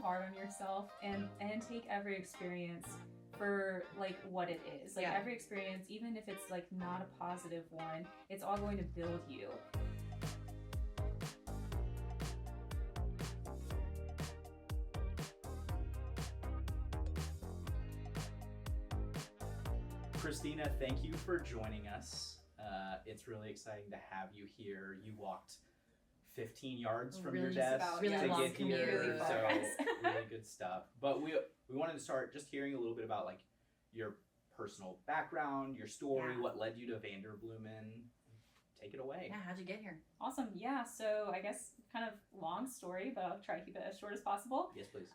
hard on yourself and take every experience for like what it is. Like every experience, even if it's like not a positive one, it's all going to build you. Christina, thank you for joining us. It's really exciting to have you here. You walked 15 yards from your desk to get here, so really good stuff. But we wanted to start just hearing a little bit about like your personal background, your story, what led you to Vanderbloemen. Take it away. Yeah, how'd you get here? Awesome. Yeah, so I guess kind of long story, but I'll try to keep it as short as possible. Yes, please.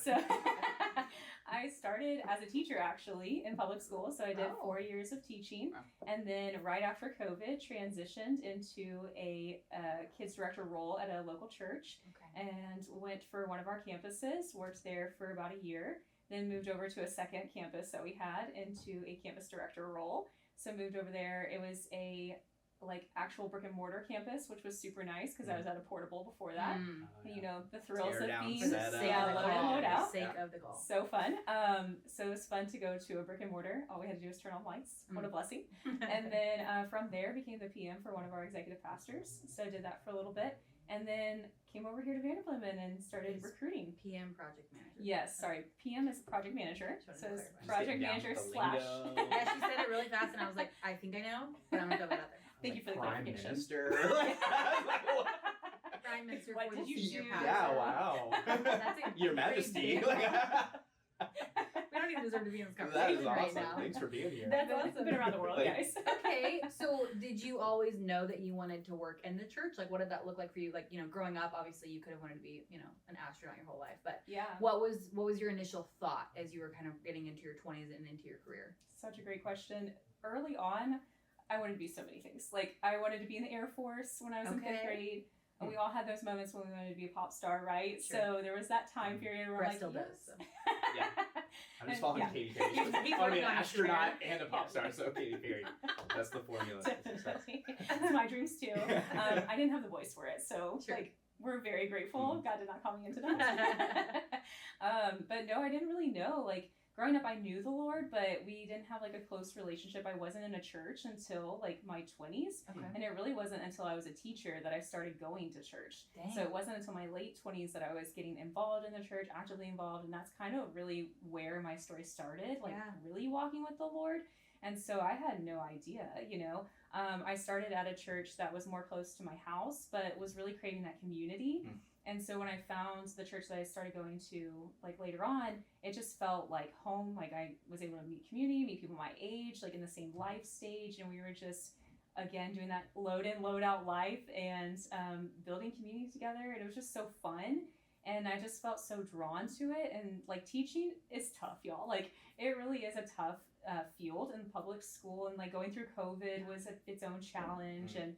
So I started as a teacher actually in public school. So I did 4 years of teaching, and then right after COVID transitioned into a kids director role at a local church, and went for one of our campuses, worked there for about a year, then moved over to a second campus that we had into a campus director role. So moved over there. It was a like actual brick and mortar campus, which was super nice because I was at a portable before that. You know, the thrills of being load out. Of the call. So fun. So it was fun to go to a brick and mortar. All we had to do was turn on lights. What a blessing. And then from there became the PM for one of our executive pastors. So I did that for a little bit. And then came over here to Vanderbloemen and started recruiting. PM project manager. Yes, sorry. PM is project manager. So it's project manager slash. Yeah, she said it really fast, and I was like, I think I know, but I'm gonna throw that out there. Thank you for the Prime clarification. Minister. Prime Minister. What did you choose? Yeah, wow. That's Your Majesty. We don't even deserve to be in this conversation right now. Thanks for being here. That's awesome. Been around the world, guys. Okay, so did you always know that you wanted to work in the church? Like, what did that look like for you? Like, you know, growing up, obviously you could have wanted to be, you know, an astronaut your whole life, but what was your initial thought as you were kind of getting into your 20s and into your career? Such a great question. Early on, I wanted to be so many things. Like, I wanted to be in the Air Force when I was in 5th grade. And we all had those moments when we wanted to be a pop star, right? Sure. So there was that time period where Brett still does. So. I'm just following Katy Perry. I want to be an astronaut and a pop star, so Katy Perry. That's the formula. Definitely. That's my dreams too. I didn't have the voice for it, so like we're very grateful. God did not call me into that. But no, I didn't really know. Like, growing up, I knew the Lord, but we didn't have like a close relationship. I wasn't in a church until like my 20s. And it really wasn't until I was a teacher that I started going to church. Dang. So it wasn't until my late 20s that I was getting involved in the church, actively involved. And that's kind of really where my story started, like really walking with the Lord. And so I had no idea, you know. I started at a church that was more close to my house, but was really craving that community. And so when I found the church that I started going to, like later on, it just felt like home. Like I was able to meet community, meet people my age, like in the same life stage. And we were just, again, doing that load in, load out life and building community together. And it was just so fun. And I just felt so drawn to it. And like teaching is tough, y'all. Like it really is a tough field in public school. And like going through COVID was its own challenge. And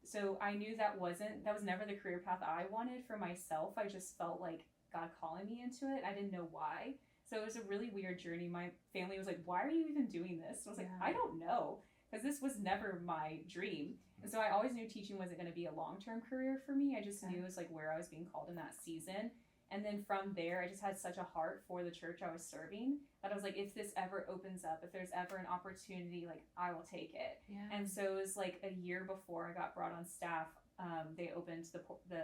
so I knew that was never the career path I wanted for myself. I just felt like God calling me into it. I didn't know why. So it was a really weird journey. My family was like, why are you even doing this? And I was like, I don't know, because this was never my dream. And so I always knew teaching wasn't going to be a long-term career for me. I just knew it was like where I was being called in that season. And then from there, I just had such a heart for the church I was serving that I was like, if this ever opens up, if there's ever an opportunity, like I will take it. And so it was like a year before I got brought on staff, they opened the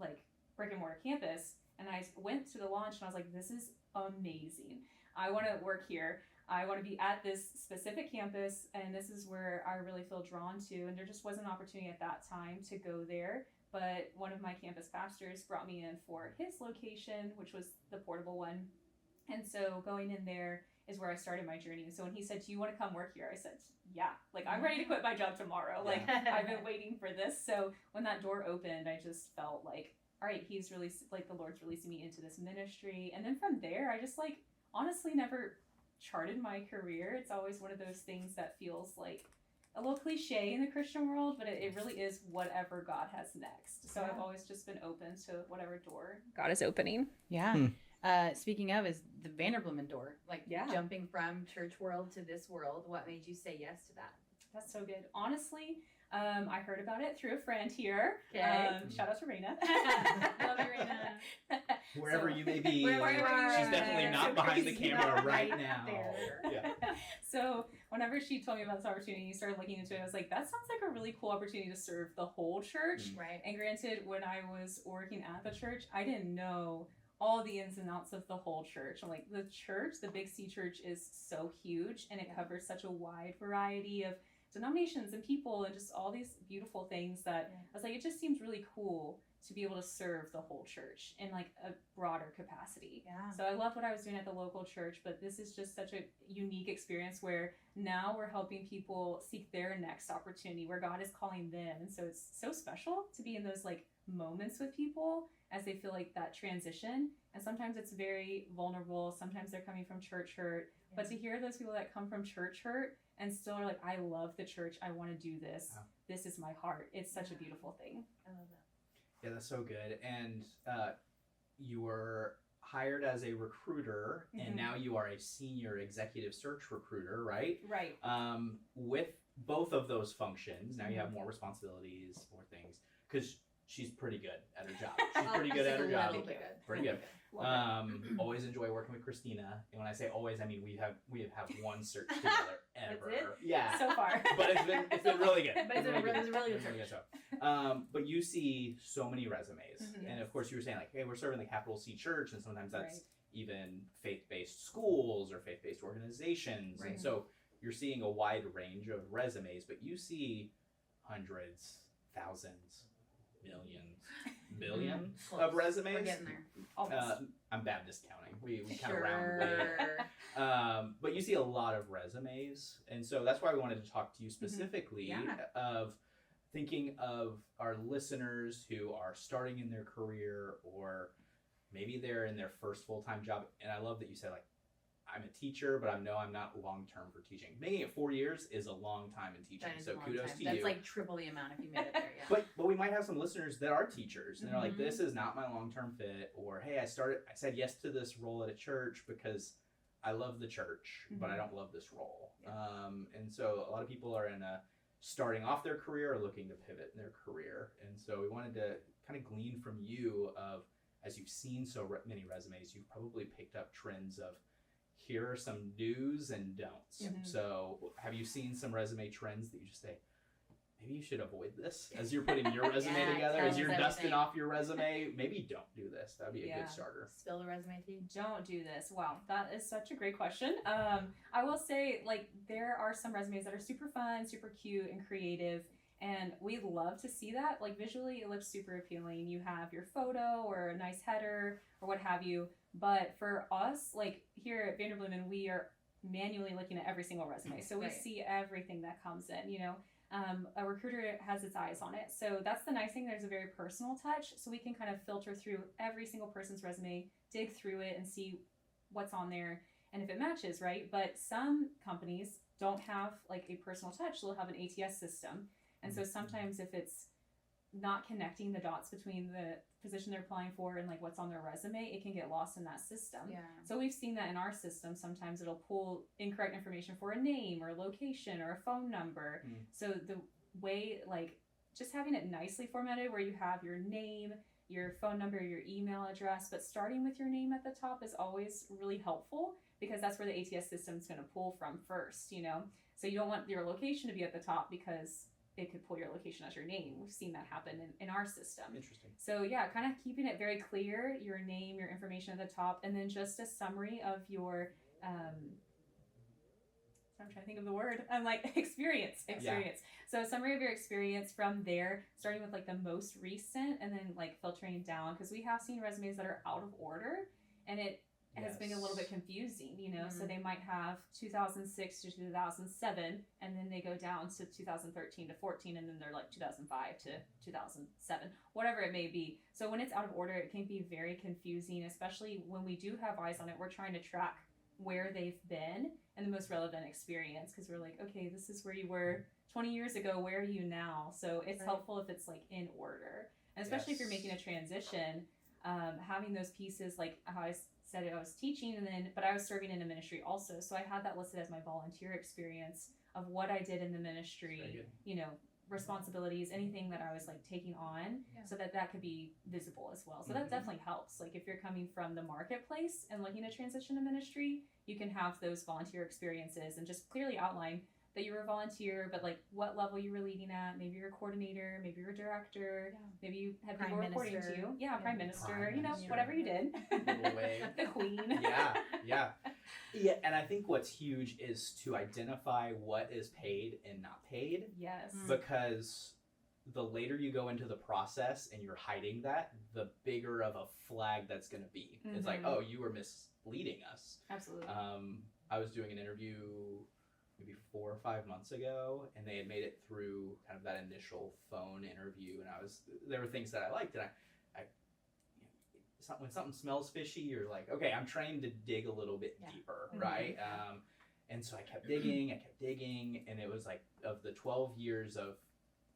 like brick and mortar campus. And I went to the launch and I was like, this is amazing. I want to work here. I want to be at this specific campus. And this is where I really feel drawn to. And there just wasn't an opportunity at that time to go there. But one of my campus pastors brought me in for his location, which was the portable one. And so going in there is where I started my journey. And so when he said, do you want to come work here? I said, yeah, like I'm ready to quit my job tomorrow. Like I've been waiting for this. So when that door opened, I just felt like, all right, he's really like the Lord's releasing me into this ministry. And then from there, I just like honestly never charted my career. It's always one of those things that feels like a little cliche in the Christian world, but it really is whatever God has next. So I've always just been open to whatever door God is opening. Speaking of, is the Vanderbloemen door, like jumping from church world to this world, what made you say yes to that? That's so good. Honestly, I heard about it through a friend here. Shout out to Raina. Love you, Raina. wherever you may be. Wherever you are. She's definitely not So behind the crazy. camera Not right right now. there. Yeah. So whenever she told me about this opportunity, started looking into it, I was like, that sounds like a really cool opportunity to serve the whole church. Right. And granted, when I was working at the church, I didn't know all the ins and outs of the whole church. I'm like, the church, the Big C Church, is so huge, and it covers such a wide variety of denominations and people and just all these beautiful things that I was like, it just seems really cool to be able to serve the whole church in like a broader capacity. Yeah. So I loved what I was doing at the local church, but this is just such a unique experience where now we're helping people seek their next opportunity where God is calling them. And so it's so special to be in those like moments with people as they feel like that transition. And sometimes it's very vulnerable. Sometimes they're coming from church hurt. Yeah. But to hear those people that come from church hurt and still are like, I love the church. I want to do this. Wow. This is my heart. It's such a beautiful thing. I love that. Yeah, that's so good. And you were hired as a recruiter, and now you are a senior executive search recruiter, right? Right. With both of those functions, now you have more responsibilities, more things, because she's pretty good at her job. She's pretty good at her job. Pretty good. Always enjoy working with Christina, and when I say always, I mean we have one search together ever. That's it? Yeah. So far. But it's been really good. But it's a really good search. But you see so many resumes, and of course you were saying like, hey, we're serving the capital C Church, and sometimes that's even faith-based schools or faith-based organizations, and so you're seeing a wide range of resumes, but you see hundreds, thousands, millions, billions of resumes. We're getting there. I'm Baptist counting. We kind of round way. But you see a lot of resumes, and so that's why we wanted to talk to you specifically of thinking of our listeners who are starting in their career, or maybe they're in their first full-time job. And I love that you said like, I'm a teacher, but I know I'm not long-term for teaching. Making it 4 years is a long time in teaching, so kudos to you. That's like triple the amount if you made it there, yeah. But we might have some listeners that are teachers, and they're like, this is not my long-term fit, or hey, I said yes to this role at a church because I love the church, but I don't love this role. Yeah. And so a lot of people are starting off their career or looking to pivot in their career. And so we wanted to kind of glean from you of, as you've seen so many resumes, you've probably picked up trends of, here are some do's and don'ts. So have you seen some resume trends that you just say, maybe you should avoid this as you're putting your resume together, as you're dusting off your resume? Maybe don't do this. That'd be a good starter. Spill the resume tea. Don't do this. Wow, that is such a great question. I will say, like, there are some resumes that are super fun, super cute, and creative. And we love to see that. Like, visually, it looks super appealing. You have your photo or a nice header or what have you. But for us, like here at Vanderbloemen, we are manually looking at every single resume. So we see everything that comes in, you know. A recruiter has its eyes on it. So that's the nice thing. There's a very personal touch. So we can kind of filter through every single person's resume, dig through it and see what's on there and if it matches, right? But some companies don't have like a personal touch. They'll have an ATS system. And so sometimes if it's not connecting the dots between the position they're applying for and like what's on their resume, it can get lost in that system. Yeah. So we've seen that in our system. Sometimes it'll pull incorrect information for a name or a location or a phone number. So the way, like, just having it nicely formatted where you have your name, your phone number, your email address, but starting with your name at the top is always really helpful because that's where the ATS system is going to pull from first, you know? So you don't want your location to be at the top because it could pull your location as your name. We've seen that happen in our system. Interesting. So yeah, kind of keeping it very clear, your name, your information at the top, and then just a summary of your, I'm trying to think of the word. I'm like, experience. Yeah. So a summary of your experience from there, starting with like the most recent and then like filtering down, because we have seen resumes that are out of order and it has been a little bit confusing, you know, so they might have 2006 to 2007 and then they go down to 2013 to 14 and then they're like 2005 to 2007, whatever it may be. So when it's out of order, it can be very confusing, especially when we do have eyes on it. We're trying to track where they've been and the most relevant experience because we're like, okay, this is where you were 20 years ago. Where are you now? So it's helpful if it's like in order, and especially if you're making a transition, having those pieces like how I said I was teaching but I was serving in a ministry also. So I had that listed as my volunteer experience of what I did in the ministry, you know, responsibilities, anything that I was like taking on, so that could be visible as well. So that definitely helps. Like if you're coming from the marketplace and looking to transition to ministry, you can have those volunteer experiences and just clearly outline that you were a volunteer, but like what level you were leading at. Maybe you're a coordinator, maybe you're a director, maybe you had people reporting to you. Yeah, prime minister, you know, whatever you did. The queen. Yeah, and I think what's huge is to identify what is paid and not paid. Yes. Because the later you go into the process and you're hiding that, the bigger of a flag that's going to be. It's like, oh, you were misleading us. Absolutely. I was doing an interview maybe 4 or 5 months ago, and they had made it through kind of that initial phone interview, and there were things that I liked, and when something smells fishy, you're like, okay, I'm trying to dig a little bit deeper, right? And so I kept digging, and it was like, of the 12 years of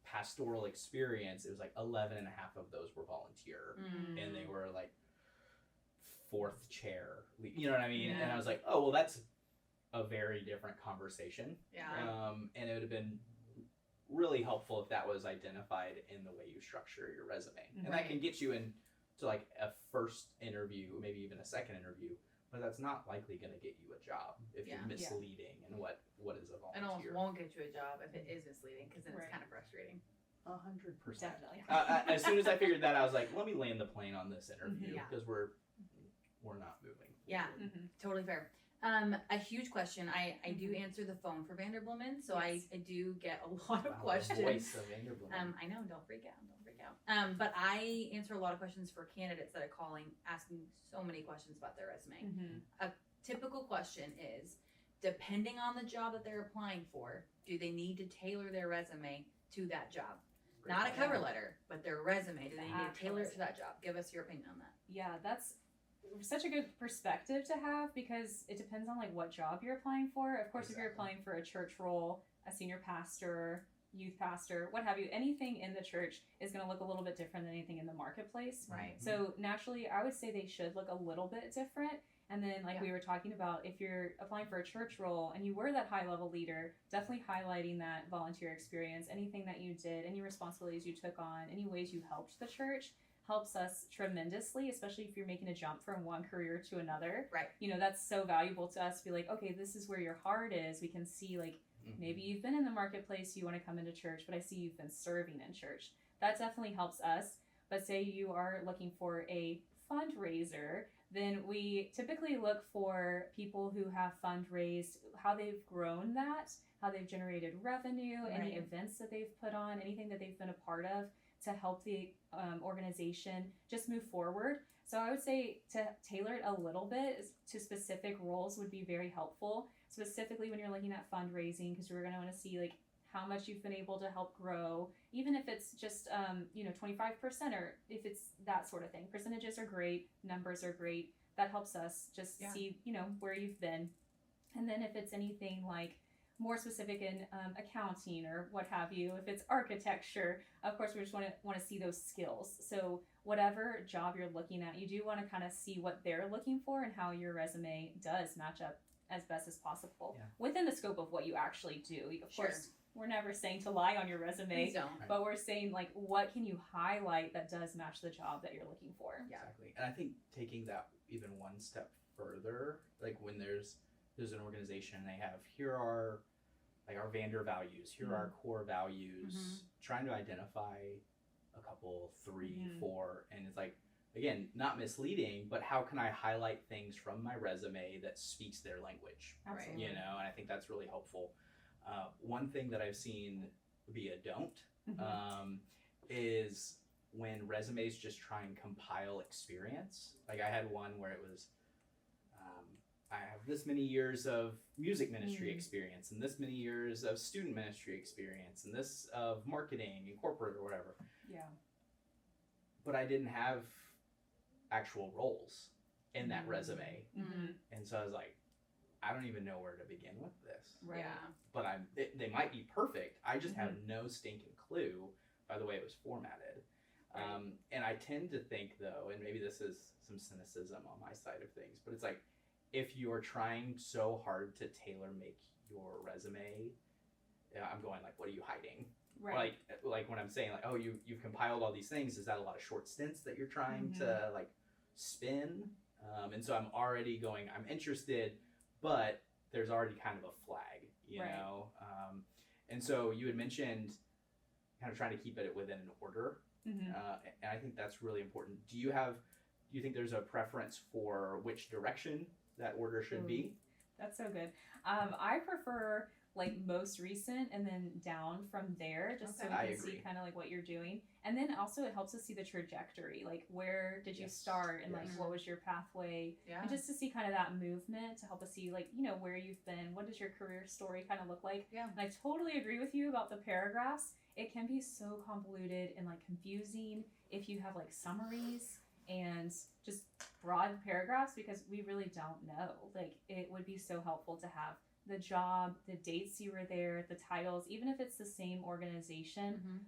pastoral experience, it was like 11 and a half of those were volunteer, and they were like 4th chair, you know what I mean? And I was like, oh, well, that's a very different conversation. And it would have been really helpful if that was identified in the way you structure your resume. And that can get you into like a first interview, maybe even a second interview, but that's not likely going to get you a job if you're misleading and what is a volunteer. And almost won't get you a job if it is misleading, because then it's kind of frustrating. 100%. Definitely. As soon as I figured that, I was like, let me land the plane on this interview, because we're not moving forward. Totally fair. A huge question. I do answer the phone for Vanderbloemen, so I do get a lot of questions. The voice of Vanderbloemen. I know, don't freak out. But I answer a lot of questions for candidates that are calling, asking so many questions about their resume. A typical question is, depending on the job that they're applying for, do they need to tailor their resume to that job? Not a cover letter, but their resume. Do they need to tailor it to that job? Give us your opinion on that. Yeah, that's such a good perspective to have, because it depends on like what job you're applying for. Of course, if you're applying for a church role, a senior pastor, youth pastor, what have you, anything in the church is going to look a little bit different than anything in the marketplace. Right. So naturally, I would say they should look a little bit different. And then like we were talking about, if you're applying for a church role and you were that high level leader, definitely highlighting that volunteer experience, anything that you did, any responsibilities you took on, any ways you helped the church, helps us tremendously, especially if you're making a jump from one career to another. Right. You know, that's so valuable to us to be like, okay, this is where your heart is. We can see like, maybe you've been in the marketplace, you want to come into church, but I see you've been serving in church. That definitely helps us. But say you are looking for a fundraiser, then we typically look for people who have fundraised, how they've grown that, how they've generated revenue, any events that they've put on, anything that they've been a part of to help the organization just move forward. So I would say to tailor it a little bit to specific roles would be very helpful, specifically when you're looking at fundraising, because we're going to want to see like how much you've been able to help grow, even if it's just 25%, or if it's that sort of thing. Percentages are great, numbers are great. That helps us just see where you've been. And then if it's anything like more specific in accounting or what have you, if it's architecture, of course we just want to see those skills. So whatever job you're looking at, you do want to kind of see what they're looking for and how your resume does match up as best as possible within the scope of what you actually do. Of course, we're never saying to lie on your resume, but we're saying like, what can you highlight that does match the job that you're looking for? Exactly. And I think taking that even one step further, like when there's an organization, they have, here are like our Vander values, here are our core values, trying to identify a couple, 3, 4, and it's like, again, not misleading, but how can I highlight things from my resume that speaks their language? Absolutely. And I think that's really helpful. One thing that I've seen be a don't is when resumes just try and compile experience. Like I had one where it was, I have this many years of music ministry experience, and this many years of student ministry experience, and this of marketing and corporate or whatever. Yeah. But I didn't have actual roles in that resume. And so I was like, I don't even know where to begin with this. Right. Yeah. But they might be perfect. I just have no stinking clue by the way it was formatted. And I tend to think though, and maybe this is some cynicism on my side of things, but it's like, if you're trying so hard to tailor make your resume, I'm going like, what are you hiding? like when I'm saying like, oh, you've compiled all these things, is that a lot of short stints that you're trying to like spin? And so I'm already going, I'm interested, but there's already kind of a flag, you know? And so you had mentioned kind of trying to keep it within an order. And I think that's really important. Do you think there's a preference for which direction that order should be? That's so good. I prefer like most recent and then down from there, just so we can see kind of like what you're doing. And then also it helps us see the trajectory, like where did you start and like what was your pathway, and just to see kind of that movement to help us see like, you know, where you've been, what does your career story kind of look like. And I totally agree with you about the paragraphs. It can be so convoluted and like confusing if you have like summaries and just broad paragraphs, because we really don't know. Like it would be so helpful to have the job, the dates you were there, the titles, even if it's the same organization.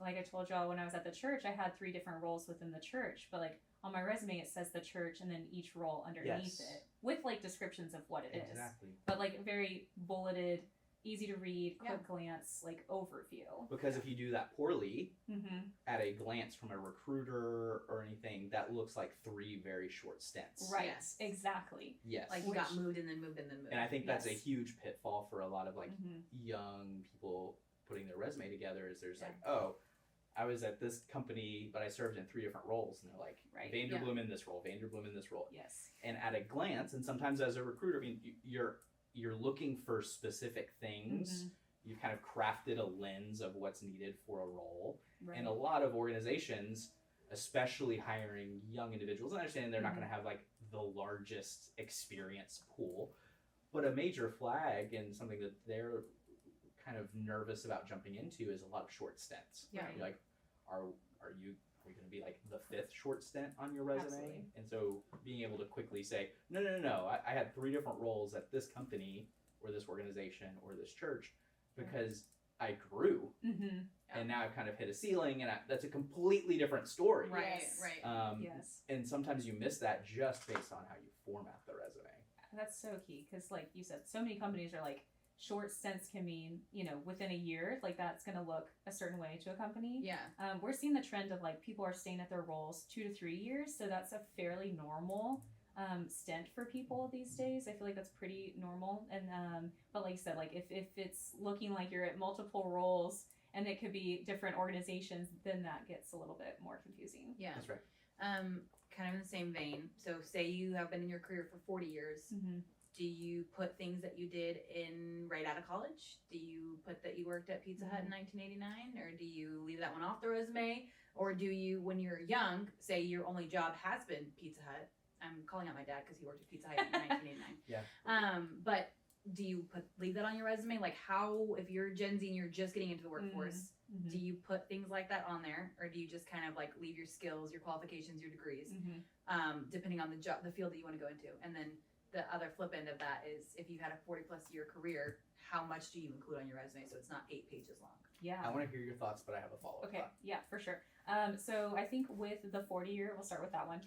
Like I told y'all when I was at the church, I had 3 different roles within the church, but like on my resume it says the church and then each role underneath it with like descriptions of what it is. But like very bulleted, easy to read, quick glance, like overview. Because if you do that poorly, at a glance from a recruiter or anything, that looks like 3 very short stints. Right. Yes. Exactly. Yes. Like you got moved and then moved and then moved. And I think that's a huge pitfall for a lot of like young people putting their resume together. Is there's like, oh, I was at this company, but I served in 3 different roles, and they're like, Vanderbloemen in this role, Vanderbloemen in this role. Yes. And at a glance, and sometimes as a recruiter, I mean, you're looking for specific things. You've kind of crafted a lens of what's needed for a role. And a lot of organizations, especially hiring young individuals, I understand they're not going to have like the largest experience pool, but a major flag and something that they're kind of nervous about jumping into is a lot of short stints. You're like, are we going to be like the 5th short stint on your resume? Absolutely. And so being able to quickly say, no, I had 3 different roles at this company or this organization or this church because I grew and now I've kind of hit a ceiling, and that's a completely different story. And sometimes you miss that just based on how you format the resume. That's so key, because like you said, so many companies are like, short stints can mean, you know, within a year, like that's going to look a certain way to a company. We're seeing the trend of like people are staying at their roles 2 to 3 years, so that's a fairly normal stint for people these days. I feel like that's pretty normal. And but like you said, like if it's looking like you're at multiple roles and it could be different organizations, then that gets a little bit more confusing. That's right. Kind of in the same vein, so say you have been in your career for 40 years. Do you put things that you did in right out of college? Do you put that you worked at Pizza Hut in 1989? Or do you leave that one off the resume? Or do you, when you're young, say your only job has been Pizza Hut? I'm calling out my dad because he worked at Pizza Hut in 1989. But do you leave that on your resume? Like how, if you're Gen Z and you're just getting into the workforce, do you put things like that on there? Or do you just kind of like leave your skills, your qualifications, your degrees, depending on the job, the field that you want to go into? And then the other flip end of that is if you had a 40+ year career, how much do you include on your resume so it's not 8 pages long? I want to hear your thoughts, but I have a follow-up thought. Yeah, for sure. So I think with the 40 year, we'll start with that one.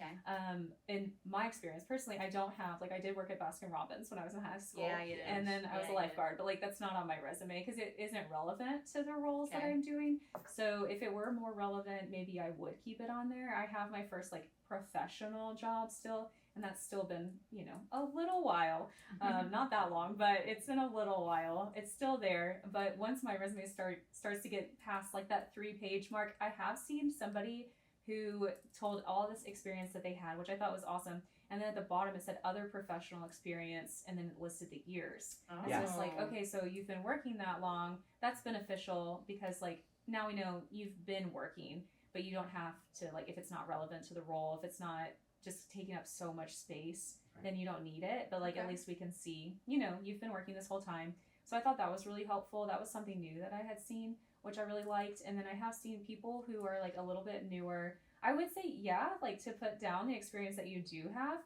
In my experience, personally, I don't have, like I did work at Baskin Robbins when I was in high school. And then I was a lifeguard, but like that's not on my resume because it isn't relevant to the roles that I'm doing. So if it were more relevant, maybe I would keep it on there. I have my first like professional job still, and that's still been, you know, a little while. Not that long, but it's been a little while. It's still there. But once my resume starts to get past like that 3-page mark, I have seen somebody who told all this experience that they had, which I thought was awesome. And then at the bottom it said other professional experience, and then it listed the years. So it's like, okay, so you've been working that long. That's beneficial because like now we know you've been working, but you don't have to, like, if it's not relevant to the role, if it's not just taking up so much space, then you don't need it. But like at least we can see, you know, you've been working this whole time. So I thought that was really helpful. That was something new that I had seen, which I really liked. And then I have seen people who are like a little bit newer. I would say, like to put down the experience that you do have,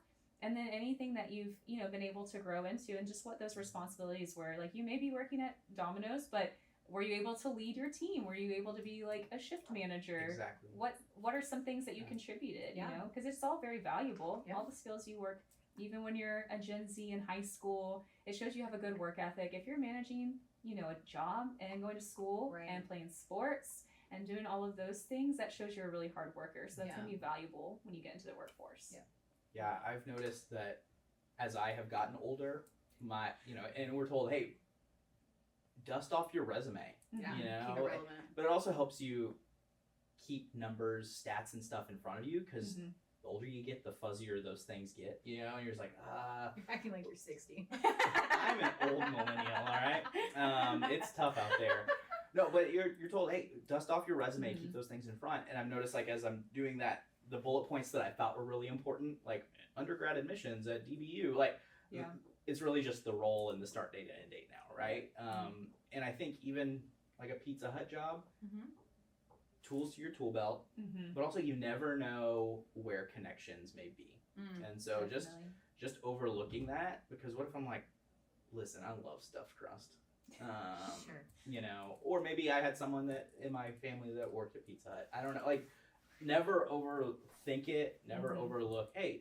and then anything that you've, you know, been able to grow into, and just what those responsibilities were. Like you may be working at Domino's, but were you able to lead your team? Were you able to be like a shift manager? Exactly. What are some things that you contributed, you know? Because it's all very valuable. All the skills you work even when you're a Gen Z in high school, it shows you have a good work ethic. If you're managing, a job and going to school and playing sports and doing all of those things, that shows you're a really hard worker. So that's going to be valuable when you get into the workforce. Yeah, I've noticed that as I have gotten older, and we're told, hey, dust off your resume. Yeah, keep it relevant. But it also helps you keep numbers, stats, and stuff in front of you, because the older you get, the fuzzier those things get. And you're just like, You're acting like you're 60. I'm an old millennial, all right? It's tough out there. No, but you're told, hey, dust off your resume, keep those things in front. And I've noticed, like, as I'm doing that, the bullet points that I thought were really important, like undergrad admissions at DBU, like, it's really just the role and the start date and end date now, right? And I think even like a Pizza Hut job, tools to your tool belt, but also you never know where connections may be. And so just overlooking that, because what if I'm like, listen, I love stuffed crust. Or maybe I had someone that in my family that worked at Pizza Hut. I don't know, like, never overthink it, never overlook, hey,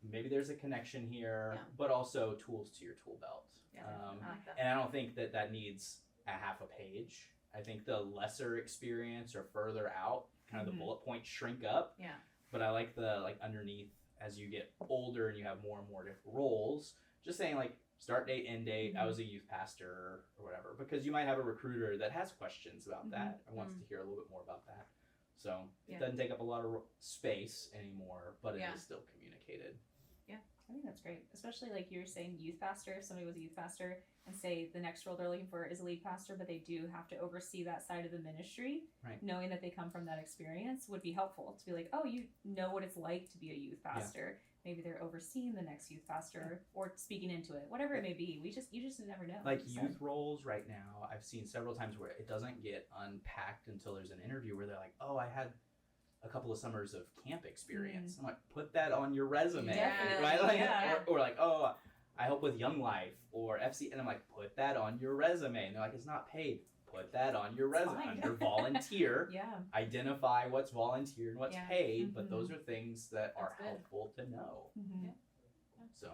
maybe there's a connection here, but also tools to your tool belt. I like that. And I don't think that needs a half a page. I think the lesser experience or further out, kind of the bullet points shrink up. Yeah. But I like the underneath, as you get older and you have more and more different roles, just saying like start date, end date, I was a youth pastor or whatever, because you might have a recruiter that has questions about that and wants to hear a little bit more about that. So it doesn't take up a lot of space anymore, but it is still communicated. I think that's great, especially like you were saying, youth pastor. If somebody was a youth pastor and say the next role they're looking for is a lead pastor, but they do have to oversee that side of the ministry, knowing that they come from that experience would be helpful to be like, oh, you know what it's like to be a youth pastor. Maybe they're overseeing the next youth pastor or speaking into it, whatever it may be. You just never know. Like youth roles right now, I've seen several times where it doesn't get unpacked until there's an interview where they're like, oh, I had a couple of summers of camp experience. I'm like, put that on your resume, right? Like, or like, oh, I help with Young Life or FC, and I'm like, put that on your resume. And they're like, it's not paid. Put that on your resume. Under volunteer, identify what's volunteer and what's paid, but those are things that are helpful to know. So,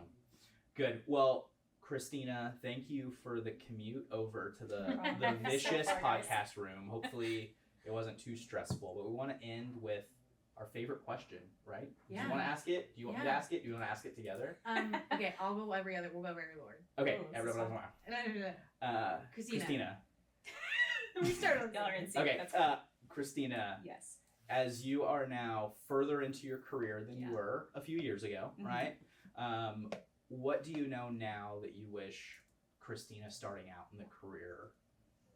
good. Well, Christina, thank you for the commute over to the Vicious podcast room. Hopefully it wasn't too stressful, but we want to end with our favorite question, right? Do you want to ask it? Do you want me to ask it? Do you want to ask it together? Okay, I'll go every other. We'll go every Lord. Okay, everybody. Christina. We started with Gallery. Okay, Christina. Yes. As you are now further into your career than you were a few years ago, right? What do you know now that you wish Christina starting out in the career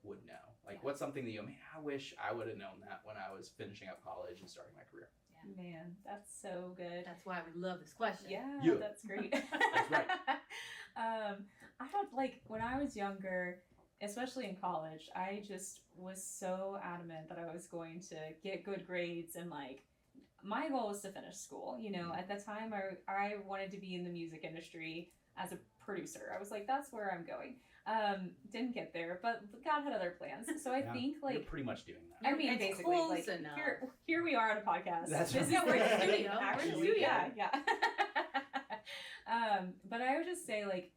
would know? Like, what's something that I wish I would have known that when I was finishing up college and starting my career? Yeah. Man, that's so good. That's why we love this question. Yeah, that's great. That's right. I had, like, when I was younger, especially in college, I just was so adamant that I was going to get good grades and, like, my goal was to finish school. At the time, I wanted to be in the music industry as a producer. I was like, that's where I'm going. Didn't get there, but God had other plans. So I think, like, you're pretty much doing that. I mean, it's basically, like, here we are on a podcast. That's this right. is we're in a studio. Actually, yeah. But I would just say, like,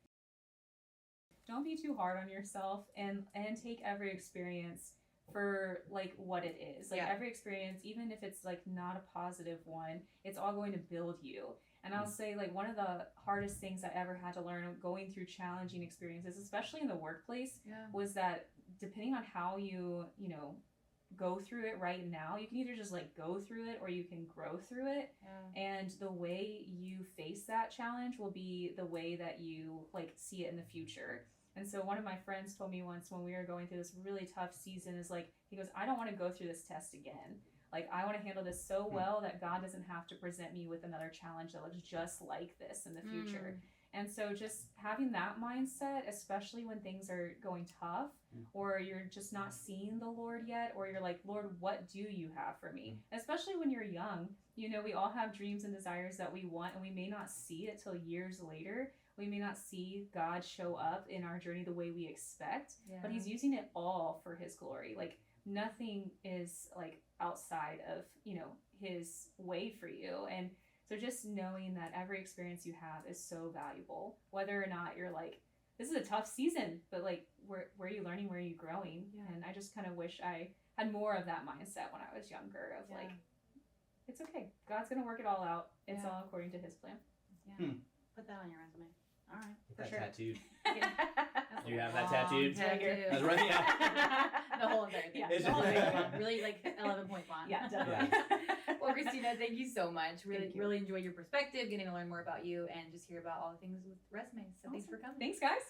don't be too hard on yourself, and take every experience for, like, what it is. Like, every experience, even if it's, like, not a positive one, it's all going to build you. And I'll say, like, one of the hardest things I ever had to learn going through challenging experiences, especially in the workplace, was that depending on how you go through it right now, you can either just, like, go through it or you can grow through it. And the way you face that challenge will be the way that you, like, see it in the future. And so one of my friends told me once when we were going through this really tough season is, like, he goes, I don't want to go through this test again. Like, I want to handle this so well that God doesn't have to present me with another challenge that looks just like this in the future. And so just having that mindset, especially when things are going tough or you're just not seeing the Lord yet, or you're like, Lord, what do you have for me? Especially when you're young, we all have dreams and desires that we want, and we may not see it till years later. We may not see God show up in our journey the way we expect, but he's using it all for his glory. Like, nothing is, like, outside of, his way for you. And So just knowing that every experience you have is so valuable, whether or not you're like, this is a tough season, but like, where are you learning? Where are you growing? Yeah. And I just kind of wish I had more of that mindset when I was younger of like, it's okay. God's going to work it all out. It's all according to his plan. Yeah. Put that on your resume. All right. Get that tattooed. Do you have that tattooed? That's right. Yeah. The whole entire thing. Yeah. The whole thing. Really like 11-point font. Yeah, definitely. Well, Christina, thank you so much. Really enjoyed your perspective, getting to learn more about you, and just hear about all the things with resumes. So thanks for coming. Thanks, guys.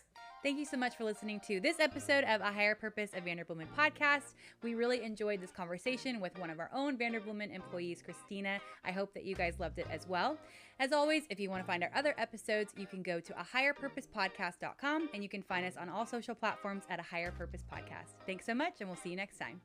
Thank you so much for listening to this episode of A Higher Purpose, a Vanderbloemen podcast. We really enjoyed this conversation with one of our own Vanderbloemen employees, Christina. I hope that you guys loved it as well. As always, if you want to find our other episodes, you can go to ahigherpurposepodcast.com, and you can find us on all social platforms at A Higher Purpose Podcast. Thanks so much, and we'll see you next time.